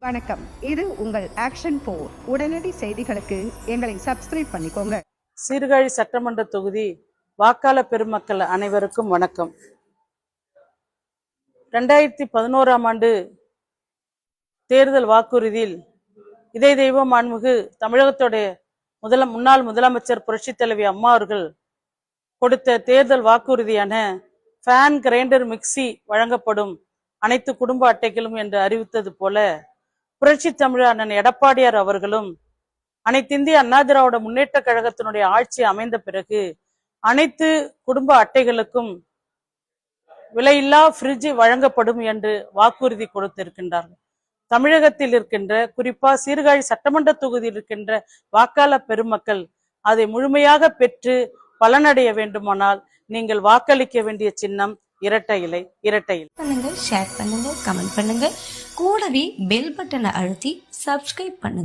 வணக்கம். இது உங்கள் ஆக்ஷன் 4. உடனடி செய்திகளுக்கு எங்களை சப்ஸ்கிரைப் பண்ணிக்கோங்க. சீர்காழி சட்டமன்ற தொகுதி வாக்காளர் பெருமக்கள் அனைவருக்கும் வணக்கம். 2011ஆம் ஆண்டு தேர்தல் வாக்குறுதியில் இதய தெய்வம் மாண்புமிகு தமிழகத்துடைய முன்னாள் முதலமைச்சர் புரட்சி தலைவி அம்மா அவர்கள் கொடுத்த தேர்தல் வாக்குறுதியான ஃபேன், கிரைண்டர், மிக்சி வழங்கப்படும் அனைத்து குடும்ப அட்டைகளும் என்று அறிவித்தது போல புரட்சி தமிழர் அண்ணன் எடப்பாடியார் அவர்களும் அனைத்திந்திய அண்ணா திராவிட முன்னேற்ற கழகத்தினுடைய ஆட்சி அமைந்த பிறகு அனைத்து குடும்ப அட்டைகளுக்கும் விலையில்லா ஃப்ரிட்ஜ் வழங்கப்படும் என்று வாக்குறுதி கொடுத்திருக்கின்றார்கள். தமிழகத்தில் இருக்கின்ற, குறிப்பா சீர்காழி சட்டமன்ற தொகுதியில் இருக்கின்ற வாக்காளர் பெருமக்கள் அதை முழுமையாக பெற்று பலனடைய வேண்டுமானால் நீங்கள் வாக்களிக்க வேண்டிய சின்னம் இரட்டை இலை. பண்ணுங்க, ஷேர் பண்ணுங்க, கமெண்ட் பண்ணுங்க, கூடவே பெல் பட்டனை அழுத்தி சப்ஸ்கிரைப் பண்ணுங்க.